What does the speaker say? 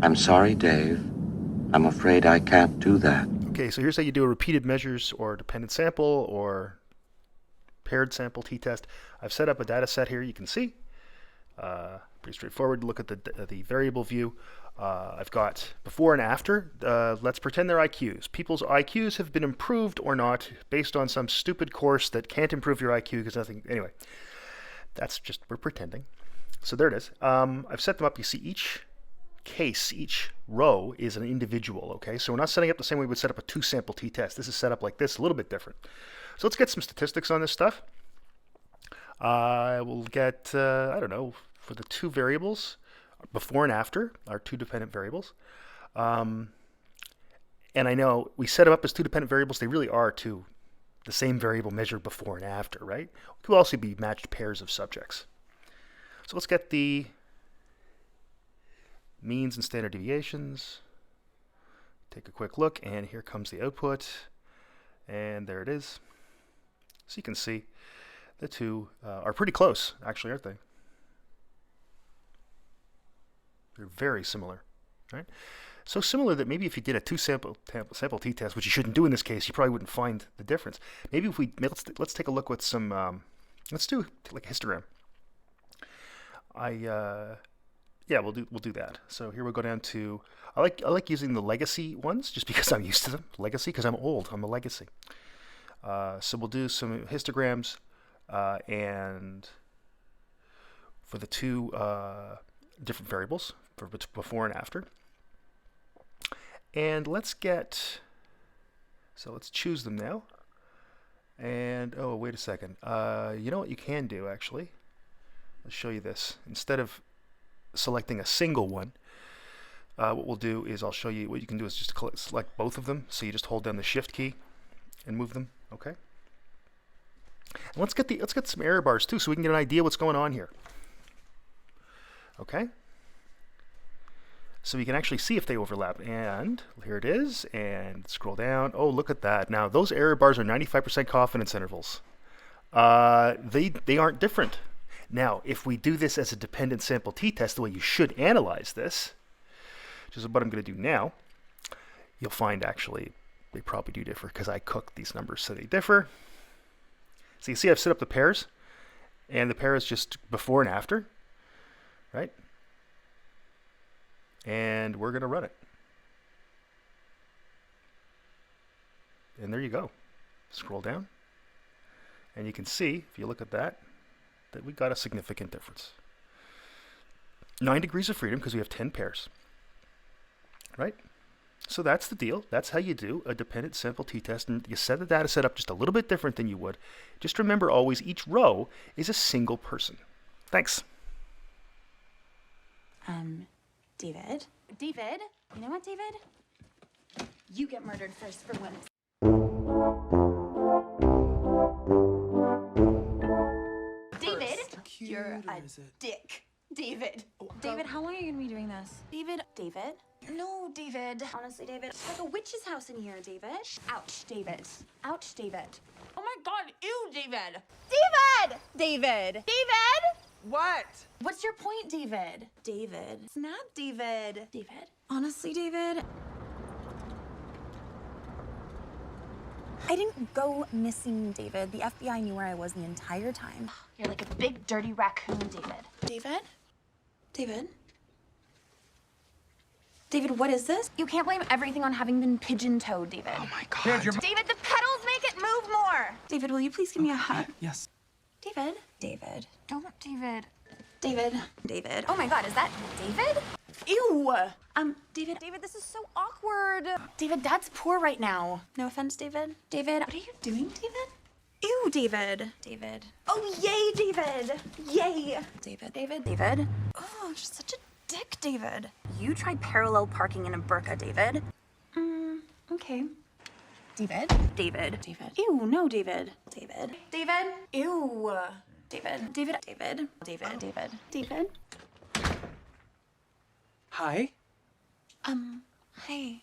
I'm sorry, Dave. I'm afraid I can't do that. Okay, so here's how you do a repeated measures or dependent sample or paired sample t-test. I've set up a data set here, you can see. Pretty straightforward. Look at the variable view. I've got before and after. Let's pretend they're IQs. People's IQs have been improved or not based on some stupid course that can't improve your IQ because nothing. Anyway, that's just, we're pretending. So there it is. I've set them up. You see each case, each row is an individual, okay? So we're not setting up the same way we would set up a two-sample t-test. This is set up like this, a little bit different. So let's get some statistics on this stuff. We'll get, I don't know, for the two variables, before and after, our two dependent variables. And I know we set them up as two dependent variables. They really are two, the same variable measured before and after, right? It could also be matched pairs of subjects. So let's get the means and standard deviations. Take a quick look, and here comes the output. And there it is. So you can see the two are pretty close, actually, aren't they? They're very similar, right? So similar that maybe if you did a two-sample t-test, which you shouldn't do in this case, you probably wouldn't find the difference. Maybe if let's take a look with some, let's do like a histogram. Yeah, we'll do that. So here we'll go down to, I like using the legacy ones just because I'm used to them. Legacy, because I'm old. I'm a legacy. So we'll do some histograms, and for the two different variables for before and after. And let's choose them now. And oh, wait a second. You know what you can do actually? I'll show you this. Instead of selecting a single one, what we'll do is I'll show you what you can do is just select both of them. So you just hold down the shift key and move them. Okay. And let's get some error bars too, so we can get an idea what's going on here. Okay. So we can actually see if they overlap. And here it is. And scroll down. Oh, look at that. Now those error bars are 95% confidence intervals. They aren't different. Now, if we do this as a dependent sample t-test, the way you should analyze this, which is what I'm going to do now, you'll find actually they probably do differ because I cooked these numbers so they differ. So you see I've set up the pairs, and the pair is just before and after, right? And we're going to run it. And there you go. Scroll down, and you can see, if you look at that we got a significant difference. 9 degrees of freedom because we have 10 pairs, right? So that's the deal. That's how you do a dependent sample t-test, and you set the data set up just a little bit different than you would. Just remember always each row is a single person. Thanks. David? David? You know what, David? You get murdered first for once. David, you're a dick. David. David, how long are you gonna be doing this? David. David? No, David. Honestly, David, it's like a witch's house in here, David. Ouch, David. Ouch, David. Oh my God, ew, David. David! David! David! What? What's your point, David? David. Snap, David. David? Honestly, David, I didn't go missing, David. The FBI knew where I was the entire time. You're like a big, dirty raccoon, David. David? David? David, what is this? You can't blame everything on having been pigeon-toed, David. Oh my God. David, the pedals make it move more! David, will you please give me a hug? Yes. David? David. Don't, David. David. David. Oh my God, is that David? Ew! David. David, this is so awkward. David, Dad's poor right now. No offense, David. David, what are you doing, David? Ew, David. David. Oh, yay, David. Yay. David. David. David. Oh, you're such a dick, David. You tried parallel parking in a burqa, David. Okay. David. David. David. Ew, no, David. David. David. Ew. David. David. David. David. David. David. Hi. Hi.